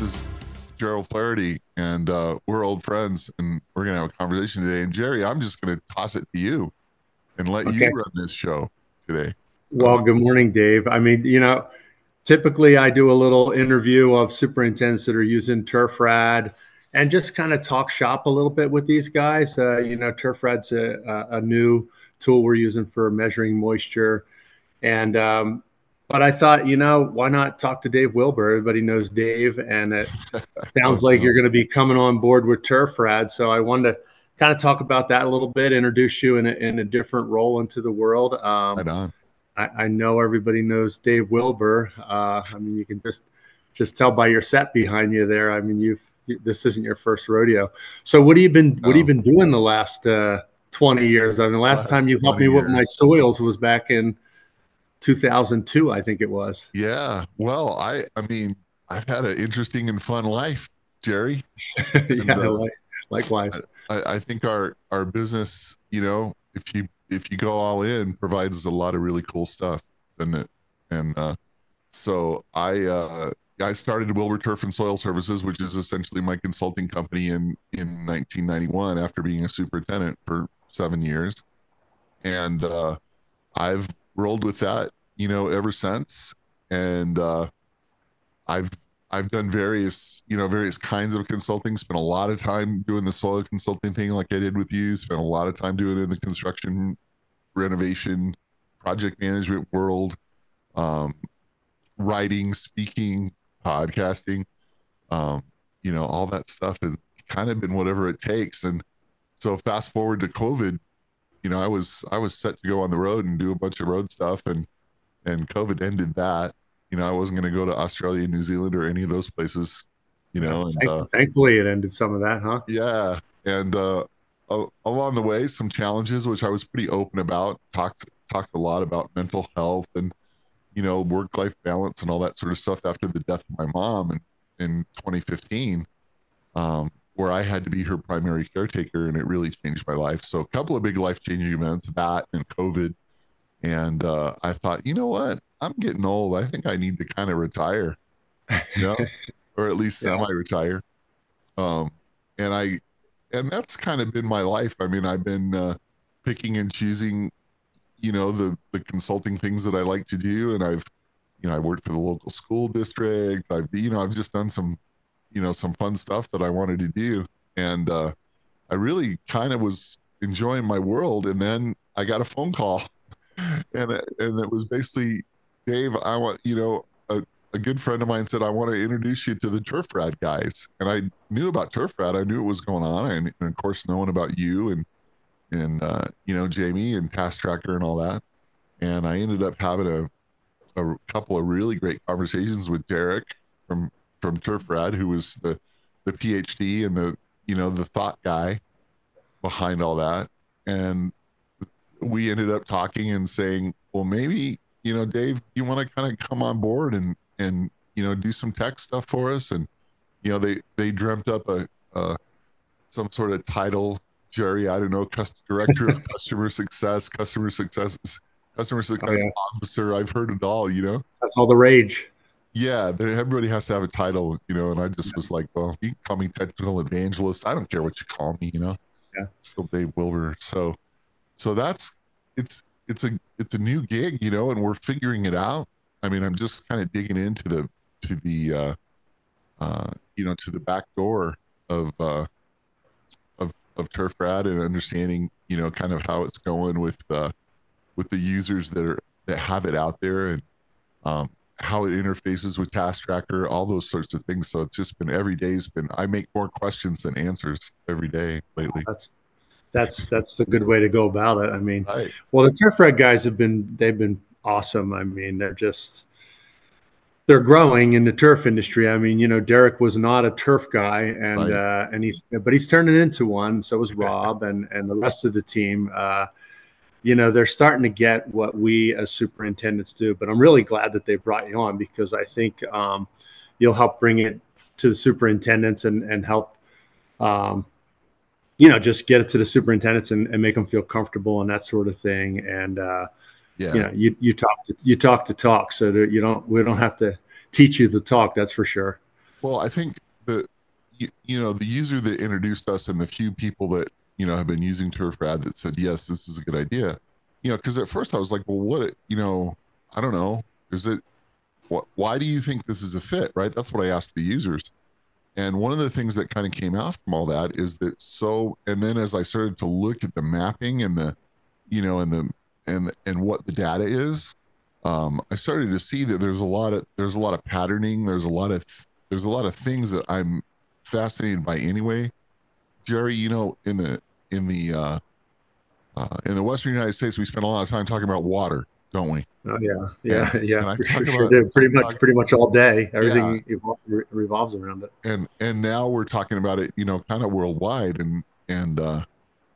is Gerald Flaherty, and we're old friends, and we're going to have a conversation today. And Gerry, I'm just going to toss it to you and let you run this show today. Well, good morning, Dave. I mean, typically I do a little interview of superintendents that are using turfRad and just kind of talk shop a little bit with these guys. turfRad's a new tool we're using for measuring moisture. And but I thought, why not talk to Dave Wilber? Everybody knows Dave, and it sounds like you're going to be coming on board with turfRad. So I wanted to kind of talk about that a little bit, introduce you in a different role into the world. Right on. I know everybody knows Dave Wilber. I mean, you can just tell by your set behind you there. I mean, this isn't your first rodeo. So what have you been doing the last 20 years? I mean, the last time you helped me with my soils was back in 2002, I think it was. Yeah. Well, I mean, I've had an interesting and fun life, Gerry. Likewise. I think our business, if you go all in, provides a lot of really cool stuff, doesn't it? And so I started Wilber Turf and Soil Services, which is essentially my consulting company in 1991 after being a superintendent for 7 years. And I've rolled with that, ever since. And I've done various kinds of consulting, spent a lot of time doing the soil consulting thing like I did with you, spent a lot of time doing it in the construction, renovation, project management world, writing, speaking, podcasting, all that stuff has kind of been whatever it takes. And so fast forward to COVID, I was set to go on the road and do a bunch of road stuff, and COVID ended that. I wasn't going to go to Australia, New Zealand, or any of those places, thankfully it ended some of that, huh? Yeah. And along the way, some challenges, which I was pretty open about, talked a lot about mental health and, work-life balance and all that sort of stuff after the death of my mom in 2015, where I had to be her primary caretaker, and it really changed my life. So a couple of big life-changing events, that and COVID. And I thought, you know what? I'm getting old. I think I need to kind of retire, or at least semi-retire. And that's kind of been my life. I mean, I've been picking and choosing, the consulting things that I like to do. And I worked for the local school district. I've just done some fun stuff that I wanted to do. And I really kind of was enjoying my world. And then I got a phone call. And it was basically, Dave, I want, a good friend of mine said, I want to introduce you to the turfRad guys. And I knew about turfRad. I knew what was going on. And of course, knowing about you and Jamie and taskTracker and all that. And I ended up having a couple of really great conversations with Derek from turfRad, who was the PhD and the thought guy behind all that. And we ended up talking and saying, well, maybe, Dave, you want to kind of come on board and do some tech stuff for us. And, they dreamt up some sort of title, Gerry, I don't know, director of customer success officer. I've heard it all, That's all the rage. Yeah. Everybody has to have a title, and I just was like, well, you can call me technical evangelist. I don't care what you call me, still Dave Wilber. So it's a new gig, and we're figuring it out. I mean, I'm just kind of digging into the back door of turfRad and understanding, kind of how it's going with the users that have it out there, and how it interfaces with taskTracker, all those sorts of things. So it's just been, every day's been, I make more questions than answers every day lately. That's a good way to go about it. I mean, right. Well, the turfRad guys they've been awesome. I mean, they're growing in the turf industry. I mean, Derek was not a turf guy, and right. But he's turning into one. So was Rob and the rest of the team. They're starting to get what we as superintendents do. But I'm really glad that they brought you on, because I think you'll help bring it to the superintendents and help. Just get it to the superintendents and make them feel comfortable and that sort of thing. And, you talk the talk, so that we don't have to teach you the talk. That's for sure. Well, I think the the user that introduced us and the few people that have been using TurfRad that said yes, this is a good idea. Because at first I was like, well, what? I don't know. Is it? Why do you think this is a fit? Right? That's what I asked the users. And one of the things that kind of came out from all that is that and then as I started to look at the mapping and the, and and what the data is, I started to see that there's a lot of patterning. There's a lot of things that I'm fascinated by anyway. Gerry, in the in the Western United States, we spend a lot of time talking about water, don't we? Oh yeah, And yeah, and I for talk sure, sure. about They're I pretty much all day. yeah, Everything revolves around it. and now we're talking about it, kind of worldwide, and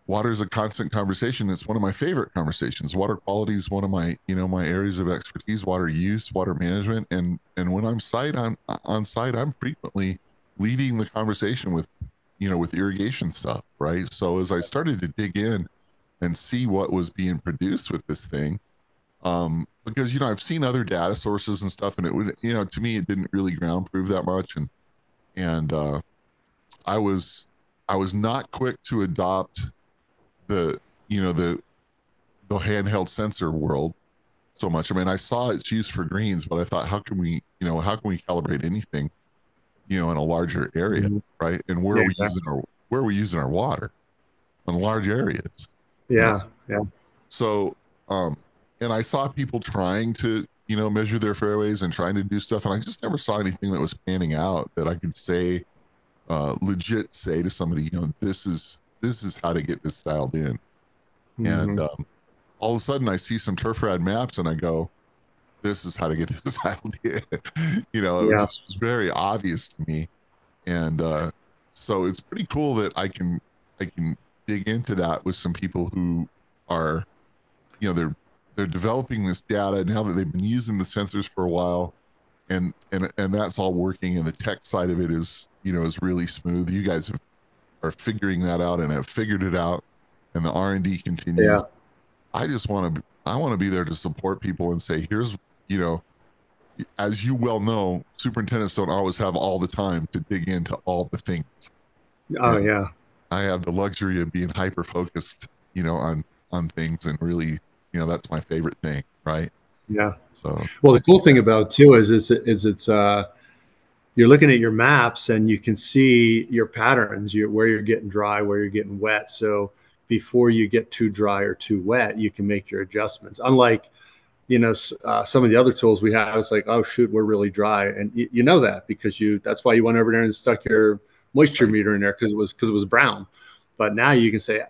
water is a constant conversation. It's one of my favorite conversations. Water quality is one of my my areas of expertise. Water use, water management, and when I'm on site, I'm frequently leading the conversation with with irrigation stuff, right? So as I started to dig in and see what was being produced with this thing, because I've seen other data sources and stuff, and it would to me it didn't really ground prove that much, and I was I was not quick to adopt the the handheld sensor world so much. I mean, I saw its use for greens, but I thought, how can we calibrate anything in a larger area, Mhm. right? And Yeah, exactly. where are we using our water in large areas, you know? Yeah, yeah. So, and I saw people trying to, measure their fairways and trying to do stuff. And I just never saw anything that was panning out that I could say, legit say to somebody, this is how to get this dialed in. And, Hmm. all of a sudden I see some TurfRad maps and I go, this is how to get this dialed in. It was Yeah, just very obvious to me. And, so it's pretty cool that I can dig into that with some people who are, they're developing this data now that they've been using the sensors for a while, and that's all working, and the tech side of it is is really smooth. You guys are figuring that out and have figured it out, and the R&D yeah. continues. I want to be there to support people and say, here's, as you well know, superintendents don't always have all the time to dig into all the things, Oh and yeah, I have the luxury of being hyper focused, on things, and really, that's my favorite thing, right? yeah. So Well, the cool thing about it too is it's you're looking at your maps and you can see your patterns, where you're getting dry, where you're getting wet. So before you get too dry or too wet, you can make your adjustments. Unlike some of the other tools we have, it's like, oh shoot, we're really dry, and you know that because that's why you went over there and stuck your moisture right, meter in there because it was brown. But now you can say,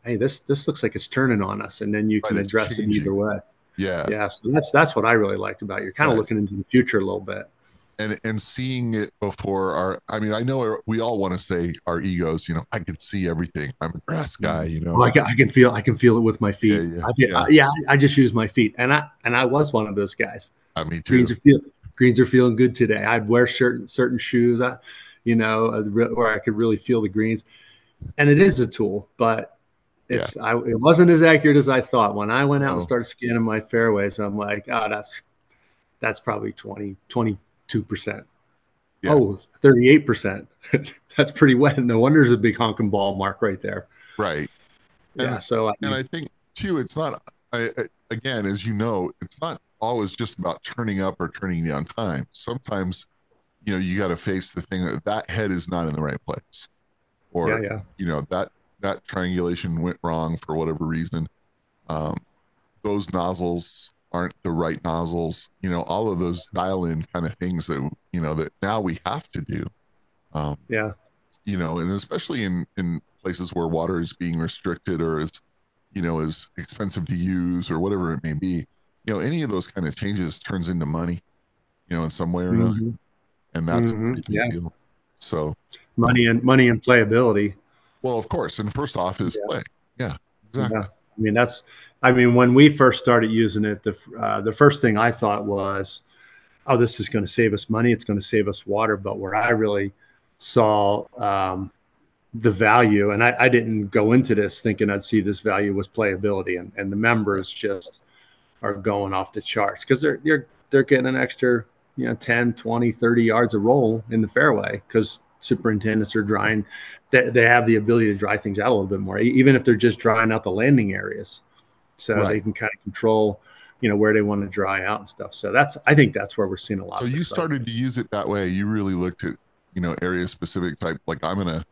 hey, this looks like it's turning on us, and then you right, can it's address it either changing, way. yeah, Yeah, so that's what I really like about it. You're kind of right. looking into the future a little bit. And seeing it before I mean, I know we all want to say our egos, I can see everything, I'm a grass guy, Oh, I can feel it with my yeah, feet. yeah, yeah. Yeah, I just use my feet, and I was one of those guys. Me too. Greens are feel greens are feeling good today. I'd wear certain shoes, where I could really feel the greens. And it is a tool, but Yeah, it wasn't as accurate as I thought. When I went out and no, started scanning my fairways, I'm like, oh, that's probably 22%. yeah, Oh, 38%. That's pretty wet. No wonder there's a big honking ball mark right there. right. and Yeah. So I and mean, I think too, it's not, again, as you know, it's not always just about turning up or turning down time. Sometimes you got to face the thing that head is not in the right place, yeah, or yeah, that triangulation went wrong for whatever reason. um, those nozzles aren't the right nozzles, all of those dial in kind of things that that now we have to do. um, yeah. and especially in places where water is being restricted or is expensive to use or whatever it may be. Any of those kind of changes turns into money, in some way or another, Hmm. and that's a Hmm. pretty big Yeah. deal. So, um, Money and playability. well, of course, and first off is Yeah. play. Yeah, Yeah. exactly. I mean, when we first started using it, the first thing I thought was, oh, this is going to save us money. It's going to save us water. But where I really saw the value, and I didn't go into this thinking I'd see this value, was playability, and the Right. members just are going off the charts because they're getting an extra 10, 20, 30 yards of roll in the fairway, because superintendents are drying. They have the ability to dry things out a little bit more, even if they're just drying out the landing areas. So they Right. can kind of control, where they want to dry out and stuff. So I think that's where we're seeing a lot So of you excitement. started to use it that way. You really looked at, area specific type, like I'm going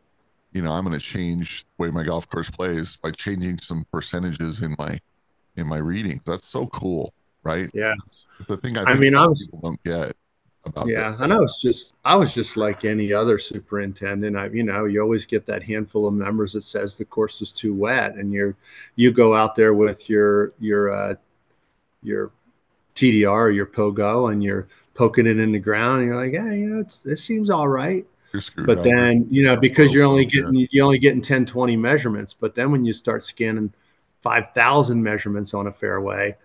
to change the way my golf course plays by changing some percentages in my readings. That's so cool, right? Yeah. That's the thing I I think mean, a I lot of was, people don't get about yeah, this. and I was just like any other superintendent. You always get that handful of members that says the course is too wet, and you go out there with your TDR or your pogo, and you're poking it in the ground, and you're like, yeah, it seems all right. Your But screwdriver, then, your because soil you're only probe, yeah. getting 10, 20 measurements. But then when you start scanning 5,000 measurements on a fairway,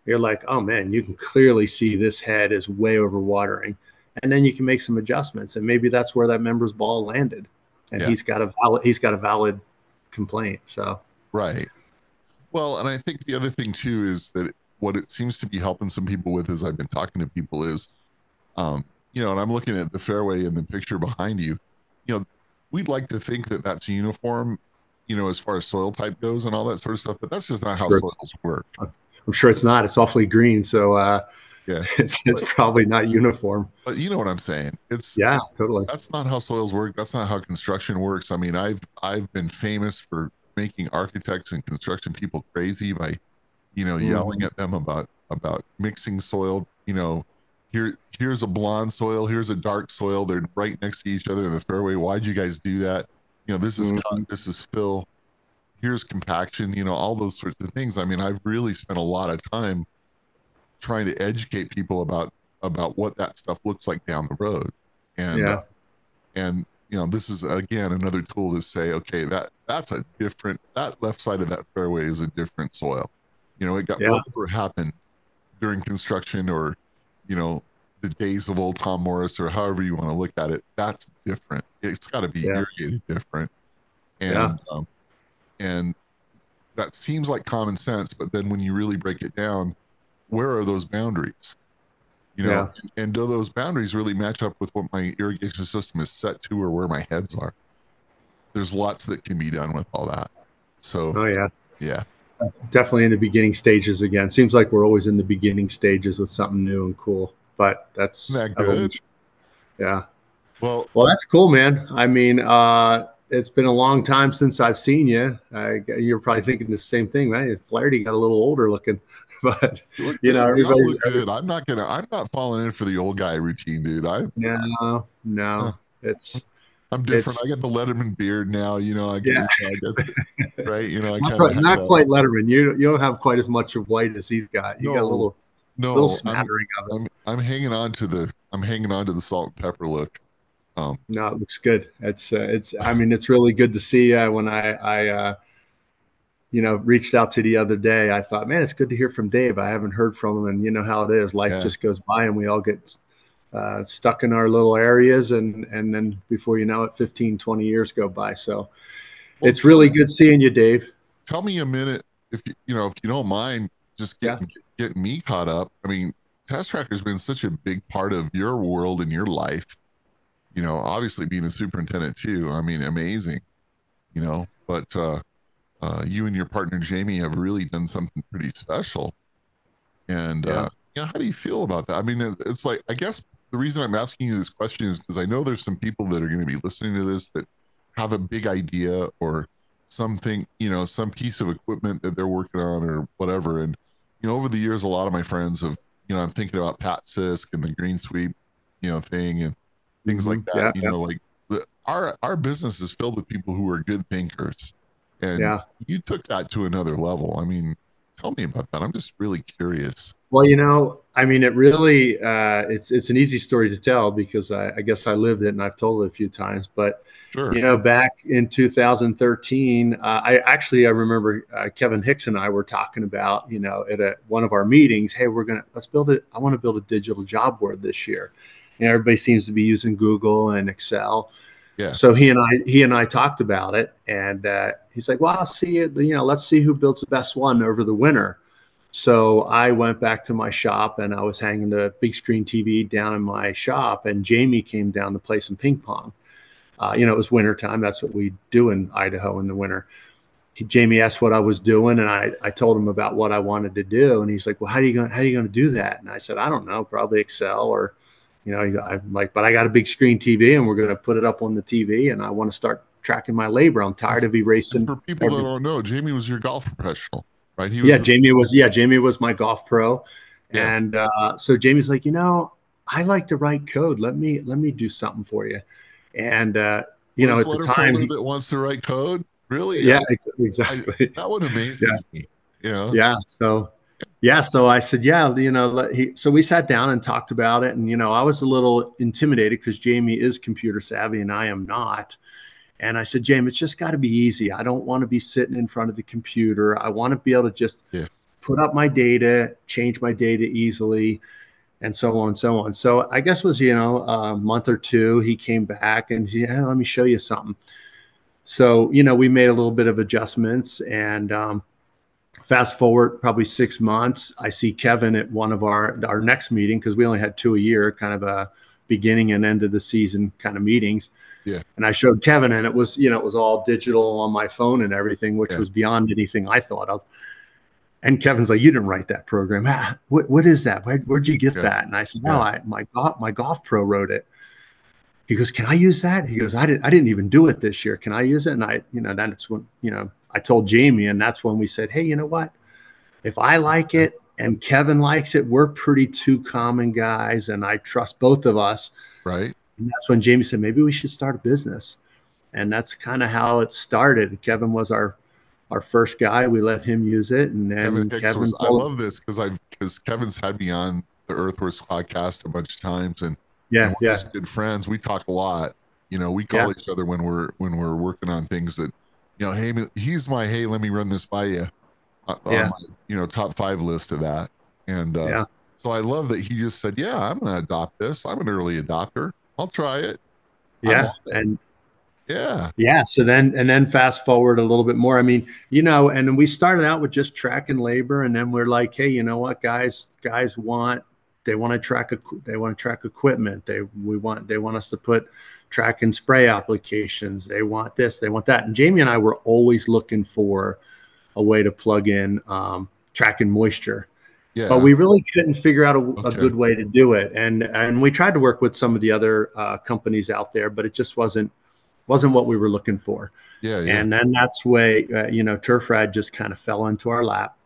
you're like, oh man, you can clearly see this head is way over watering. And then you can make some adjustments. And maybe that's where that member's ball landed. And Yeah, he's got a valid complaint. So right. Well, and I think the other thing too is that what it seems to be helping some people with, as I've been talking to people, is, and I'm looking at the fairway and the picture behind you. We'd like to think that that's uniform, as far as soil type goes and all that sort of stuff, but that's just not how sure soils work. I'm sure it's not. It's awfully green. So Yeah, it's probably not uniform. but you know what I'm saying. Yeah, totally. That's not how soils work. That's not how construction works. I mean, I've been famous for making architects and construction people crazy by, yelling at them about mixing soil. Here's a blonde soil, here's a dark soil. They're right next to each other in the fairway. Why'd you guys do that? This is cut, this is fill. Here's compaction. All those sorts of things. I mean, I've really spent a lot of time trying to educate people about what that stuff looks like down the road. And Yeah. and this is again another tool to say, okay, that left side of that fairway is a different soil. It got Yeah. whatever happened during construction, or the days of old Tom Morris, or however you want to look at it. That's different. It's got to be irrigated different. And and that seems like common sense, but then when you really break it down, where are those boundaries? And do those boundaries really match up with what my irrigation system is set to, or where my heads are? There's lots that can be done with all that. So, yeah, Definitely in the beginning stages again. Seems like we're always in the beginning stages with something new and cool, but that's isn't that good? Yeah. Well, that's cool, man. I mean, it's been a long time since I've seen you. You're probably thinking the same thing, man. Flaherty got a little older looking, but you look good. everybody look good. I'm not falling in for the old guy routine, dude. No, it's I'm different. I got the Letterman beard now. I get right. I not, kind of not quite Letterman. You don't have quite as much of white as he's got. You got a little smattering of it. I'm hanging on to the salt and pepper look. No, it looks good. I mean, it's really good to see. When I reached out to the other day, I thought, man, it's good to hear from Dave. I haven't heard from him, and you know how it is. Life just goes by, and we all get stuck in our little areas, and then before you know it, 15, 20 years go by. So it's really good seeing you, Dave. Tell me a minute, if you don't mind, just getting me caught up. I mean, taskTracker has been such a big part of your world and your life. Obviously being a superintendent too. I mean, amazing. But you and your partner Jamie have really done something pretty special. And how do you feel about that? I mean, it's like, I guess the reason I'm asking you this question is because I know there's some people that are going to be listening to this that have a big idea or something, some piece of equipment that they're working on or whatever. And over the years, a lot of my friends have, I'm thinking about Pat Sisk and the green sweep, thing and things like that. Like our business is filled with people who are good thinkers, and you took that to another level. I mean, tell me about that. I'm just really curious. Well, I mean, it really it's an easy story to tell because I guess I lived it and I've told it a few times. But sure. Back in 2013, I remember Kevin Hicks and I were talking about at one of our meetings, hey, let's build it. I want to build a digital job board this year. Everybody seems to be using Google and Excel. Yeah. So he and I talked about it, and he's like, "Well, I'll see it. Let's see who builds the best one over the winter." So I went back to my shop and I was hanging the big screen TV down in my shop, and Jamie came down to play some ping pong. It was winter time. That's what we do in Idaho in the winter. Jamie asked what I was doing, and I told him about what I wanted to do. And he's like, well, how are you going to do that? And I said, I don't know, probably Excel or, I'm like, but I got a big screen TV and we're going to put it up on the TV and I want to start tracking my labor. I'm tired of And erasing. for people that don't know, Jamie was your golf professional, right? He was Yeah, Jamie was my golf pro. yeah. And so Jamie's like, I like to write code. Let me do something for you. And at the time, that wants to write code, really? Yeah, exactly. That one amazes me. Yeah. So I said, so we sat down and talked about it. And, I was a little intimidated because Jamie is computer savvy and I am not. And I said, Jamie, it's just got to be easy. I don't want to be sitting in front of the computer. I want to be able to just put up my data, change my data easily, and so on and so on. So I guess it was, a month or two, he came back and he said, let me show you something. So, we made a little bit of adjustments, and fast forward probably 6 months, I see Kevin at one of our next meeting, because we only had 2 a year, kind of a beginning and end of the season kind of meetings. Yeah. And I showed Kevin, and it was all digital on my phone and everything, which was beyond anything I thought of. And Kevin's like, you didn't write that program. What is that? Where'd you get that? And I said, no, my golf pro wrote it. He goes, can I use that? He goes, I didn't even do it this year. Can I use it? And that's when, I told Jamie, and that's when we said, hey, you know what? If I like it and Kevin likes it, we're pretty two common guys, and I trust both of us. Right. And that's when Jamie said, maybe we should start a business. And that's kind of how it started. Kevin was our first guy. We let him use it. And then Kevin I love this because Kevin's had me on the Earthworks podcast a bunch of times, and we're just good friends. We talk a lot. We call each other when we're working on things that, hey, he's my, hey, let me run this by you on my, top 5 list of that. And so I love that he just said, yeah, I'm going to adopt this. I'm an early adopter. I'll try it. Yeah. Yeah. So then fast forward a little bit more. I mean, and we started out with just tracking labor, and then we're like, hey, you know what, guys want to track equipment. They want us to put track and spray applications. They want this, they want that. And Jamie and I were always looking for a way to plug in tracking moisture. Yeah. But we really couldn't figure out a good way to do it. And we tried to work with some of the other companies out there, but it just wasn't what we were looking for. Yeah. And then that's where, TurfRad just kind of fell into our lap.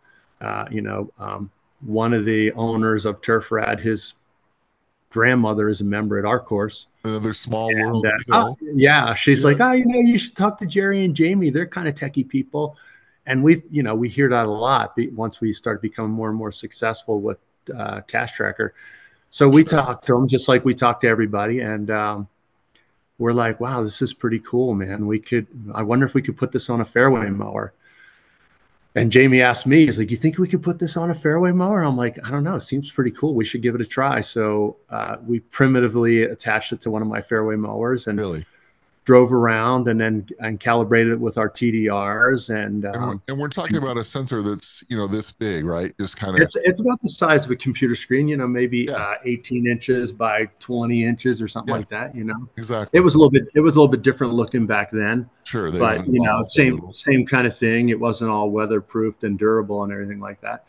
One of the owners of TurfRad, his grandmother is a member at our course. Another small world. She's like, you should talk to Gerry and Jamie. They're kind of techie people. And we hear that a lot once we start becoming more and more successful with taskTracker. So we talked to them just like we talk to everybody. And we're like, wow, this is pretty cool, man. I wonder if we could put this on a fairway mower. And Jamie asked me, he's like, you think we could put this on a fairway mower? I'm like, I don't know. It seems pretty cool. We should give it a try. So we primitively attached it to one of my fairway mowers and drove around and calibrated it with our TDRs. And we're talking about a sensor that's, this big, right? Just kind of. It's about the size of a computer screen, maybe 18 inches by 20 inches or something like that, Exactly. It was a little bit different looking back then. Sure. But, same kind of thing. It wasn't all weatherproofed and durable and everything like that.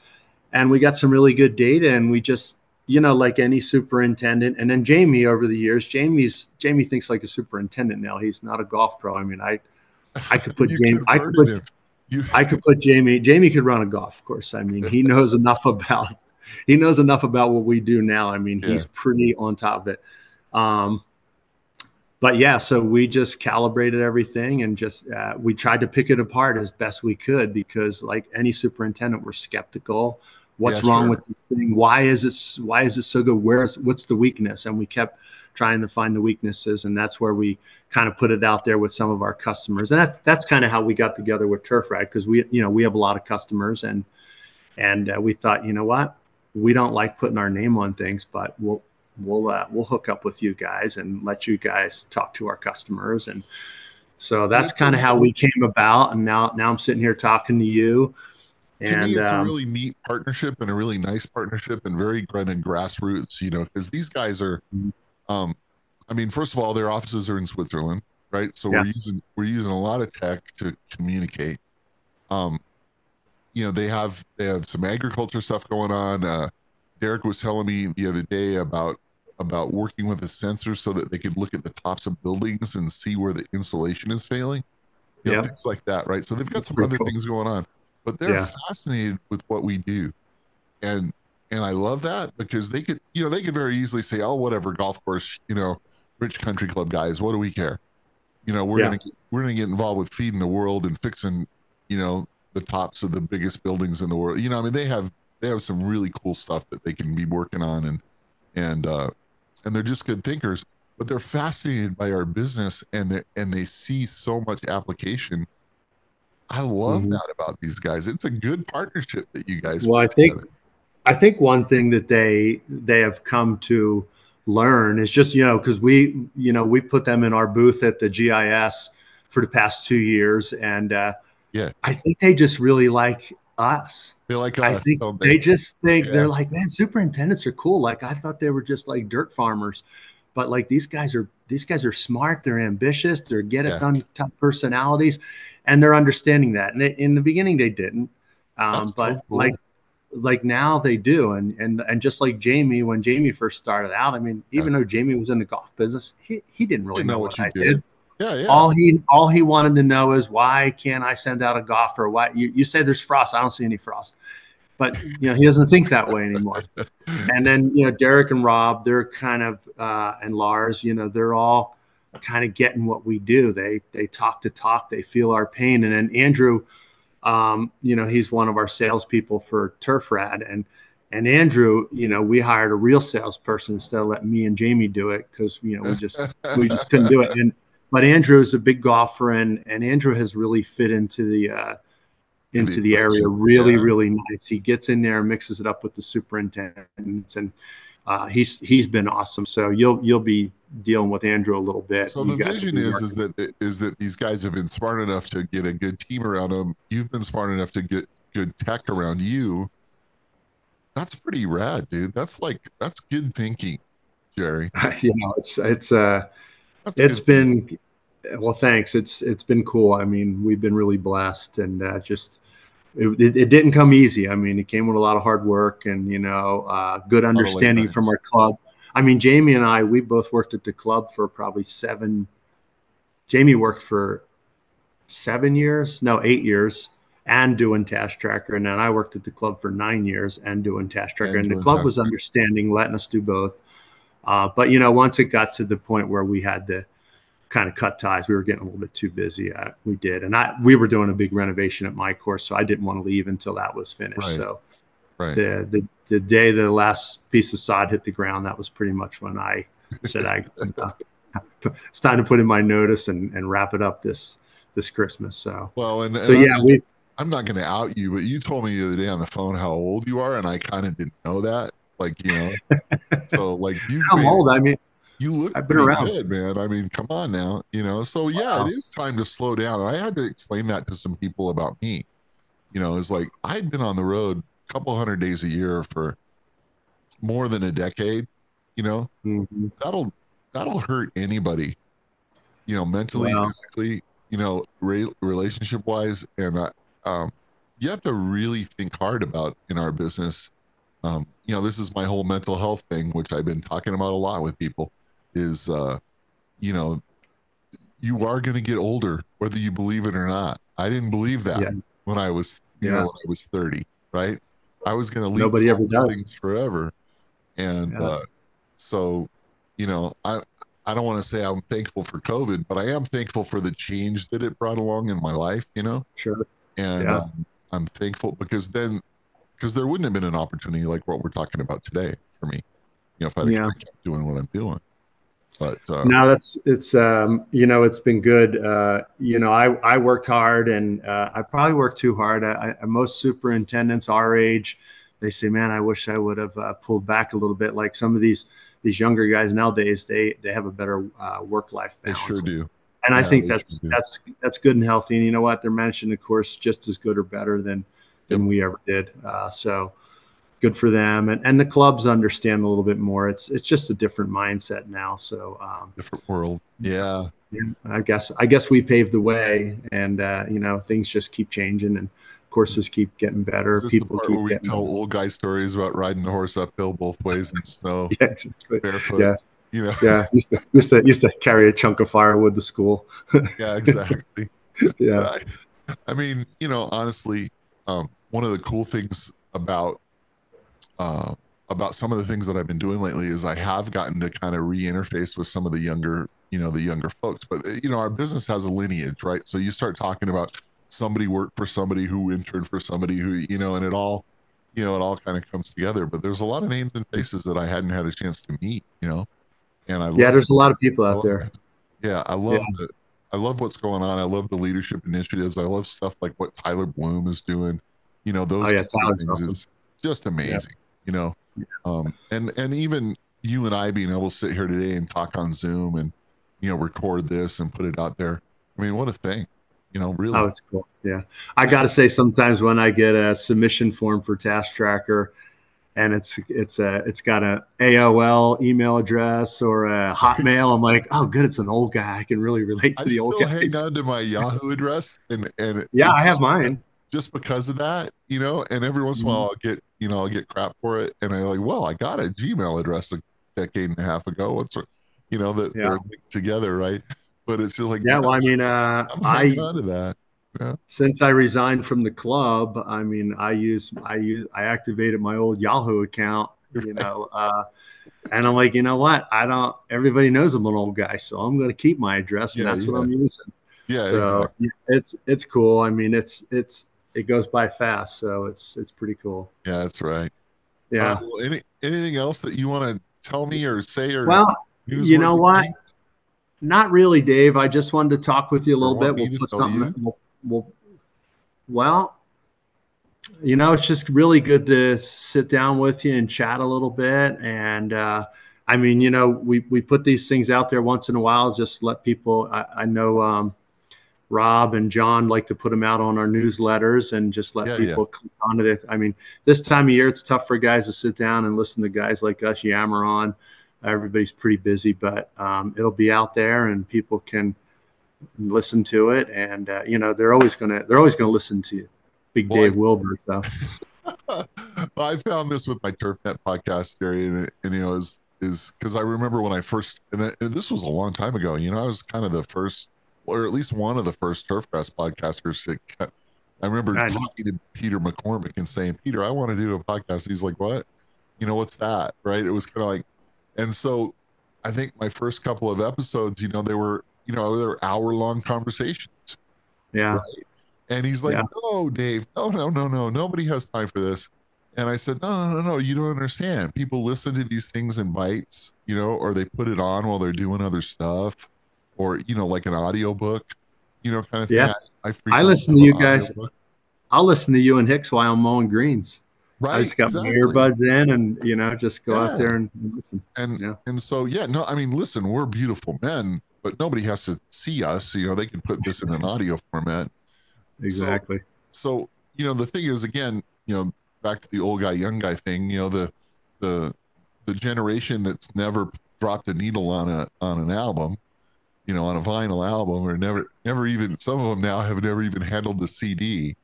And we got some really good data, and we just, like any superintendent. And then Jamie, over the years, Jamie thinks like a superintendent now. He's not a golf pro. I mean, I could put Jamie. I could put Jamie. Jamie could run a golf course. I mean, he knows enough about what we do now. I mean, he's pretty on top of it. But yeah, so we just calibrated everything and just we tried to pick it apart as best we could, because like any superintendent, we're skeptical. What's wrong with this thing? Why is it so good? What's the weakness? And we kept trying to find the weaknesses, and that's where we kind of put it out there with some of our customers. And that's kind of how we got together with TurfRad, because we have a lot of customers, and we thought, you know what, we don't like putting our name on things, but we'll hook up with you guys and let you guys talk to our customers. And so that's kind of how we came about. And now I'm sitting here talking to you. To me, And it's a really neat partnership and a really nice partnership and very kind of grassroots, because these guys are, um, I mean, first of all, their offices are in Switzerland, right? So yeah, we're using a lot of tech to communicate. Um, they have some agriculture stuff going on. Derek was telling me the other day about working with a sensor so that they could look at the tops of buildings and see where the insulation is failing, yeah, things like that, right? So they've got that's some pretty other cool. things going on, but they're Yeah, fascinated with what we do. And I love that because they could very easily say, oh, whatever, golf course, rich country club guys, what do we care? yeah, We're gonna get involved with feeding the world and fixing, you know, the tops of the biggest buildings in the world. I mean, they have some really cool stuff that they can be working on, and uh and they're just good thinkers, but they're fascinated by our business, and they see so much application. I love hmm. that about these guys. It's a good partnership that you guys Well, put together. I think one thing that they have come to learn is just, because we put them in our booth at the GIS for the past 2 years, and Yeah, I think they just really like us. they like I us, think don't they? they just think Yeah, they're like, man, superintendents are cool. Like I thought they were just like dirt farmers, but like these guys are smart. They're ambitious. They're get it yeah. done type personalities, and they're understanding that. And in the beginning they didn't, That's so but cool. like now they do. And just like Jamie, when Jamie first started out, I mean, Yeah. even though Jamie was in the golf business, he didn't really Didn't know know what what you I did. did. Yeah, yeah. All he wanted to know is, why can't I send out a golfer? Why you say there's frost? I don't see any frost. But he doesn't think that way anymore. And then Derek and Rob, they're kind of and Lars, they're all kind of getting what we do. They talk the talk, they feel our pain. And then Andrew, he's one of our salespeople for TurfRad, and Andrew, we hired a real salesperson instead of letting me and Jamie do it, because we just couldn't do it. But Andrew is a big golfer, and Andrew has really fit into the To the area equation. really, Yeah. really nice. He gets in there and mixes it up with the superintendents, and he's been awesome. So you'll be dealing with Andrew a little bit. So You the guys will vision be is working. that these guys have been smart enough to get a good team around them. You've been smart enough to get good tech around you. That's pretty rad, dude. That's good thinking, Gerry. That's It's good thinking. been, well, thanks. It's been cool. I mean, we've been really blessed, and just it didn't come easy. I mean, it came with a lot of hard work and good A lot of late understanding from nights. our club. I mean, Jamie and I, we both worked at the club for probably seven. Jamie worked for 7 years, no, 8 years, and doing taskTracker, and then I worked at the club for 9 years and doing taskTracker. And And the doing club task was understanding, letting us do both. But once it got to the point where we had to kind of cut ties, we were getting a little bit too busy. We did, and we were doing a big renovation at my course, so I didn't want to leave until that was finished. right, So right. the day the last piece of sod hit the ground, that was pretty much when I said it's time to put in my notice and wrap it up this Christmas. So Well, so and yeah, we I'm not going to out you, but you told me the other day on the phone how old you are, and I kind of didn't know that. Like, so like you've I'm made it. old. I mean, You look I've been pretty around. good, man. I mean, come on now, So yeah, it Wow. is time to slow down. And I had to explain that to some people about me. It's like I'd been on the road a couple hundred days a year for more than a decade. You know, Hmm. that'll hurt anybody. Mentally, Well, physically. Relationship wise, and you have to really think hard about in our business. This is my whole mental health thing, which I've been talking about a lot with people. Is you know, you are going to get older, whether you believe it or not. I didn't believe that yeah, when I was, yeah. when I was 30, right? I was going to lead Nobody tall ever does. buildings forever. And Yeah, so, I don't want to say I'm thankful for COVID, but I am thankful for the change that it brought along in my life. sure. And Yeah, I'm thankful because there wouldn't have been an opportunity like what we're talking about today for me, if I'd have yeah. kept doing what I'm doing. But No, it's been good. I worked hard, and I probably worked too hard. Most superintendents our age, they say, man, I wish I would have pulled back a little bit. Like some of these younger guys nowadays, they have a better work-life they sure balance. do. And I Yeah, think they sure do. that's good and healthy. And you know what? They're managing the course just as good or better than Yep. than we ever did. So good for them, and the clubs understand a little bit more. It's just a different mindset now. So Different world. Yeah. I guess we paved the way, and things just keep changing, and courses keep getting better. Is this the People part where keep we getting tell old guy stories about riding the horse uphill both ways in snow, yeah, exactly. barefoot? Yeah, You know? yeah. Used to carry a chunk of firewood to school. Yeah, exactly. Yeah. But I mean, honestly, one of the cool things uh, about some of the things that I've been doing lately is I have gotten to kind of re-interface with some of the younger folks. But our business has a lineage, right? So you start talking about somebody worked for somebody who interned for somebody who, and it all kind of comes together. But there's a lot of names and faces that I hadn't had a chance to meet, and I Yeah, love there's a lot of people I out love there. that. Yeah, Yeah. I love what's going on. I love the leadership initiatives. I love stuff like what Tyler Bloom is doing. Oh Those yeah, kinds of Tyler's things awesome. is just Yeah. amazing. You know, and even you and I being able to sit here today and talk on Zoom and record this and put it out there. I mean, what a thing. Really. Oh, it's cool. Yeah. I got to say, sometimes when I get a submission form for taskTracker and it's got a AOL email address or a Hotmail, I'm like, oh, good, it's an old guy. I can really relate I to the old still hang guys. on to my Yahoo address and Yeah, I have mine. just because of that, and every once in a while I'll get crap for it. And I like, well, I got a Gmail address a decade and a half ago. That Yeah. they're linked together, right? But it's just like, Yeah. Well, I mean, I'm hanging on to that. Yeah. since I resigned from the club, I mean, I activated my old Yahoo account, and I'm like, you know what? Everybody knows I'm an old guy, so I'm going to keep my address, and Yeah, that's what yeah, I'm using. yeah, So exactly. it's cool. I mean, it goes by fast, so it's pretty cool. Yeah, that's right. Yeah. Well, anything else that you want to tell me or say or Well, you know newsworthy what? thing Not really, Dave. I just wanted to talk with you a or little want bit. me We'll to put tell something. you? Well, it's just really good to sit down with you and chat a little bit. And I mean, we put these things out there once in a while, just let people. I know Rob and John like to put them out on our newsletters and just let Yeah, yeah, people click onto it. I mean, this time of year, it's tough for guys to sit down and listen to guys like us yammer on. Everybody's pretty busy, but it'll be out there and people can listen to it. And they're always gonna listen to Big well, Dave Wilber. So I found this with my TurfNet podcast, Gerry, and is because I remember when I first, and this was a long time ago. I was kind of the first, or at least one of the first turfgrass podcasters. I remember I know. talking to Peter McCormick and saying, "Peter, I want to do a podcast." He's like, "What? What's that?" Right? It was kind of like, and so I think my first couple of episodes, they were hour-long conversations, Yeah, right? And he's like, yeah, "No, Dave, no, no, no, no, nobody has time for this." And I said, "No, no, no, no, you don't understand. People listen to these things in bites, or they put it on while they're doing other stuff, or like an audiobook, kind of thing. yeah. I I frequently listen have to an you guys. audiobook, I'll listen to you and Hicks while I'm mowing greens. I right? just got my Exactly. earbuds in and just go out Yeah. there and listen. And Yeah, and so yeah, no, I mean, listen, we're beautiful men, but nobody has to see us. They can put this in an audio format. So exactly. so the thing is, again, back to the old guy young guy thing, the the generation that's never dropped a needle on an album, on a vinyl album, or never even, some of them now have never even handled the CD,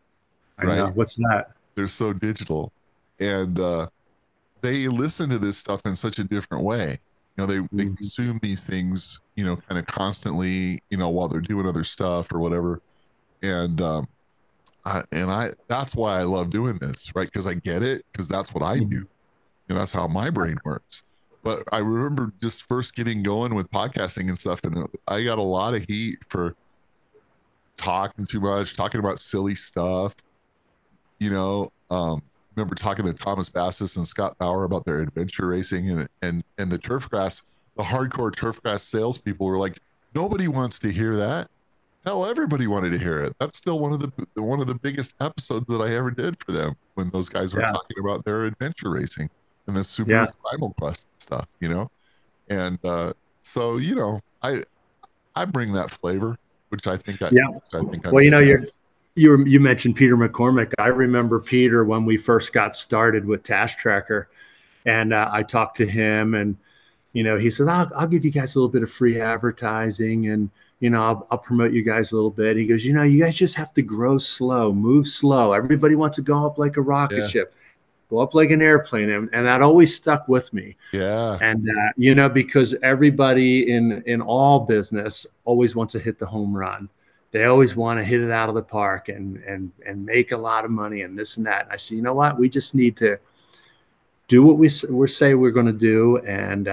I know. right? What's that? They're so digital, and they listen to this stuff in such a different way. They Mhm. consume these things, kind of constantly, while they're doing other stuff or whatever. And that's why I love doing this, right? Because I get it, because that's what I do. Mhm. That's how my brain works. But I remember just first getting going with podcasting and stuff, and I got a lot of heat for talking too much, talking about silly stuff. Remember talking to Thomas Bassis and Scott Bauer about their adventure racing and the turfgrass, the hardcore turfgrass salespeople were like, nobody wants to hear that. Hell, everybody wanted to hear it. That's still one of the biggest episodes that I ever did for them, when those guys were Yeah, talking about their adventure racing and the yeah, Subaru Primal Quest stuff. And so I bring that flavor, which I think yeah. I'm Well, good at. You mentioned Peter McCormick. I remember Peter when we first got started with taskTracker, and I talked to him, and he says, I'll give you guys a little bit of free advertising, and I'll promote you guys a little bit. He goes, you guys just have to grow slow, move slow. Everybody wants to go up like a rocket Yeah. ship, go up like an airplane, and that always stuck with me. Yeah. And because everybody in all business always wants to hit the home run. They always want to hit it out of the park and make a lot of money and this and that. And I say, you know what? We just need to do what we say we're going to do, and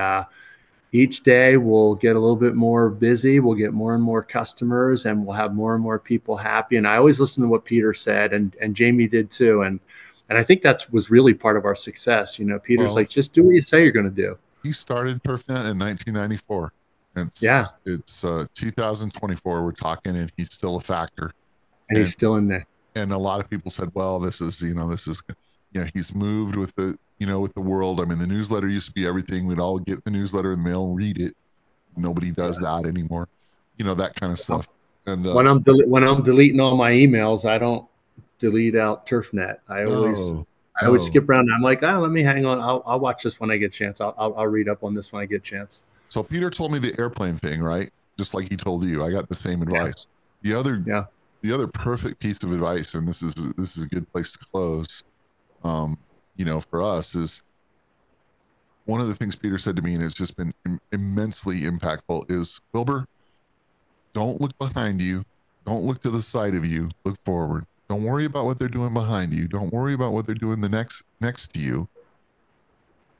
each day we'll get a little bit more busy. We'll get more and more customers, and we'll have more and more people happy. And I always listen to what Peter said, and Jamie did too. And I think that was really part of our success. Peter's like, just do what you say you're going to do. He started TurfNet in 1994. It's 2024. We're talking, and he's still a factor. And he's still in there. And a lot of people said, well, this is, he's moved with the, with the world. I mean, the newsletter used to be everything. We'd all get the newsletter in the mail and read it. Nobody does that anymore. That kind of stuff. And when I'm deleting all my emails, I don't delete out TurfNet. I always skip around. I'm like, let me hang on. I'll watch this when I get a chance. I'll read up on this when I get a chance. So Peter told me the airplane thing, right? Just like he told you. I got the same advice. Yeah. The other perfect piece of advice, and this is a good place to close, for us, is one of the things Peter said to me, and it's just been immensely impactful, is, Wilber, don't look behind you. Don't look to the side of you. Look forward. Don't worry about what they're doing behind you. Don't worry about what they're doing next to you.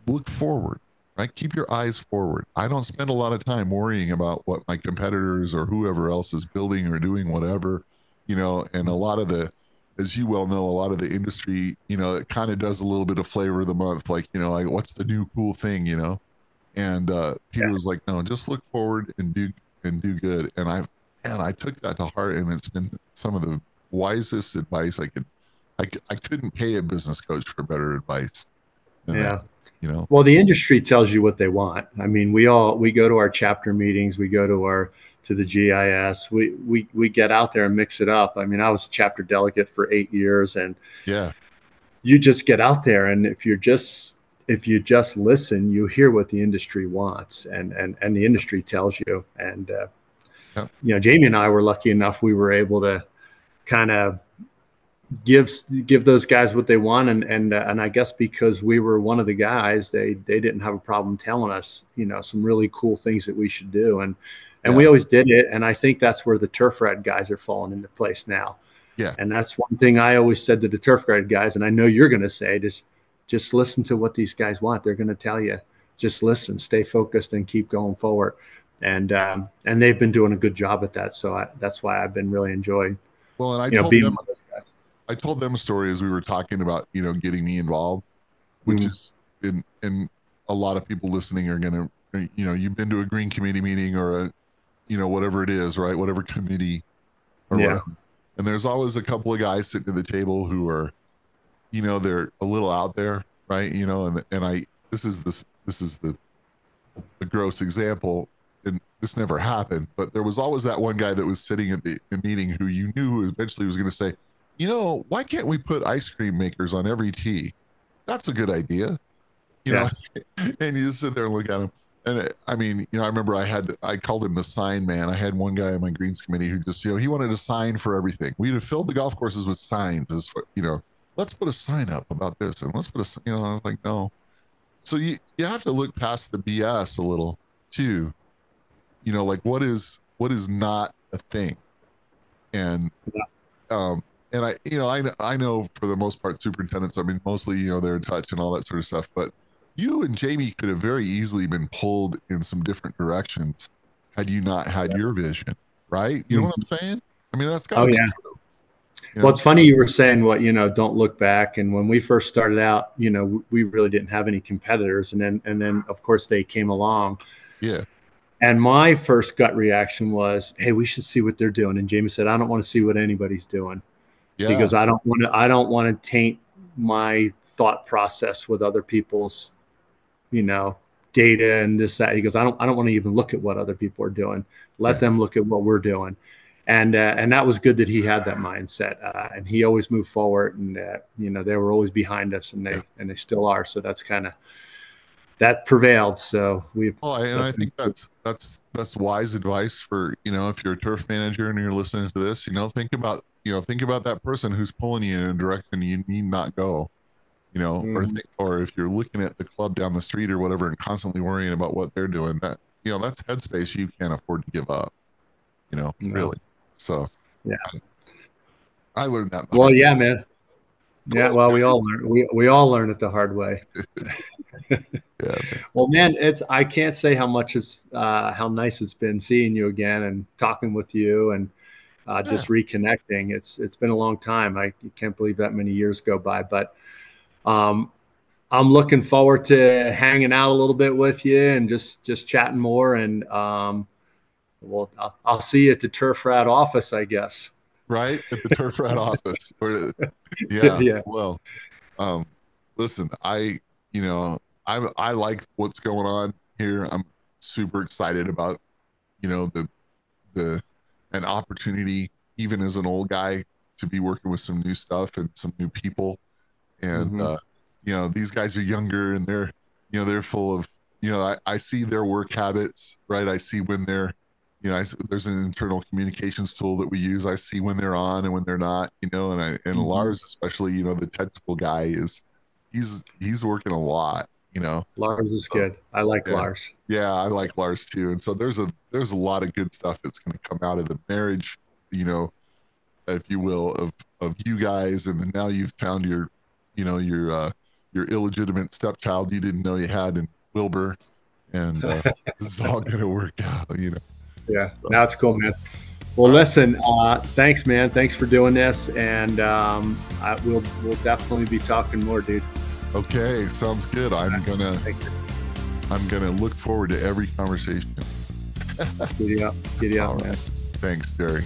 Look forward, right? Keep your eyes forward. I don't spend a lot of time worrying about what my competitors or whoever else is building or doing whatever, and a lot of the, as you well know, a lot of the industry, it kind of does a little bit of flavor of the month, like, like what's the new cool thing, and Peter was like, no, just look forward and do good. And I took that to heart, and it's been some of the wisest advice I couldn't pay a business coach for better advice than that. Well, the industry tells you what they want. I mean, we go to our chapter meetings, we go to the GIS, we get out there and mix it up. I mean, I was a chapter delegate for 8 years, and you just get out there, and if you just listen, you hear what the industry wants, and the industry tells you. And Jamie and I were lucky enough, we were able to kind of give those guys what they want, and I guess because we were one of the guys, they didn't have a problem telling us some really cool things that we should do, and we always did it. And I think that's where the TurfRad guys are falling into place now. And that's one thing I always said to the TurfRad guys, and I know you're going to say, just listen to what these guys want. They're going to tell you, just listen, stay focused, and keep going forward. And they've been doing a good job at that, so that's why I've been really enjoying. Well, and I told them a story as we were talking about, getting me involved, which is, and a lot of people listening are going to, you've been to a green committee meeting or a, whatever it is, right? Whatever committee or whatever. And there's always a couple of guys sitting at the table who are, they're a little out there, right? This is the gross example, and this never happened, but there was always that one guy that was sitting at the meeting who you knew who eventually was going to say, why can't we put ice cream makers on every tee? That's a good idea. And you just sit there and look at him. And I mean, I remember I called him the sign man. I had one guy on my greens committee who just, he wanted a sign for everything. We'd have filled the golf courses with signs as for, let's put a sign up about this, and let's put I was like, no. So you have to look past the BS a little too, like what is not a thing. And, and I know for the most part, superintendents, I mean, mostly, they're in touch and all that sort of stuff, but you and Jamie could have very easily been pulled in some different directions had you not had your vision, right? You know what I'm saying? I mean, that's got to be true. Well, it's funny you were saying don't look back. And when we first started out, we really didn't have any competitors. And then of course they came along. Yeah. And my first gut reaction was, hey, we should see what they're doing. And Jamie said, I don't want to see what anybody's doing. Yeah. Because I don't want to taint my thought process with other people's, data and this, that. He goes, I don't want to even look at what other people are doing. Let them look at what we're doing. And that was good that he had that mindset, and he always moved forward, and you know, they were always behind us, and they still are. So that's kind of, that prevailed. So and I think that's wise advice for, you know, if you're a turf manager and you're listening to this, you know, think about that person who's pulling you in a direction you need not go, you know, or if you're looking at the club down the street or whatever and constantly worrying about what they're doing, that, you know, that's headspace you can't afford to give up, you know, really. So yeah, I learned that. Well, yeah, man. Yeah, Cool. well, we all learn it the hard way. Yeah, man. Well, man, I can't say how much how nice it's been seeing you again and talking with you, and just reconnecting. It's been a long time. I can't believe that many years go by, but I'm looking forward to hanging out a little bit with you and just chatting more. And well, I'll see you at the TurfRad office, I guess. Right at the TerraRad office. Yeah. Yeah. Well, listen, you know, I like what's going on here. I'm super excited about, you know, an opportunity, even as an old guy, to be working with some new stuff and some new people. And you know, these guys are younger, and they're, you know, they're full of, you know, I see their work habits, right? I see when they're, you know, there's an internal communications tool that we use. I see when they're on and when they're not, you know, and Lars, especially, you know, the technical guy, he's working a lot, you know. Lars is good. I like Lars. Yeah, I like Lars too. And so there's a lot of good stuff that's going to come out of the marriage, you know, if you will, of you guys. And now you've found your, you know, your illegitimate stepchild you didn't know you had in Wilber, and this is all going to work out, you know. Yeah, that's cool, man. Well, listen, thanks, man. Thanks for doing this, and we'll definitely be talking more, dude. Okay, sounds good. I'm gonna look forward to every conversation. Giddy up, All right. man. Thanks, Gerry.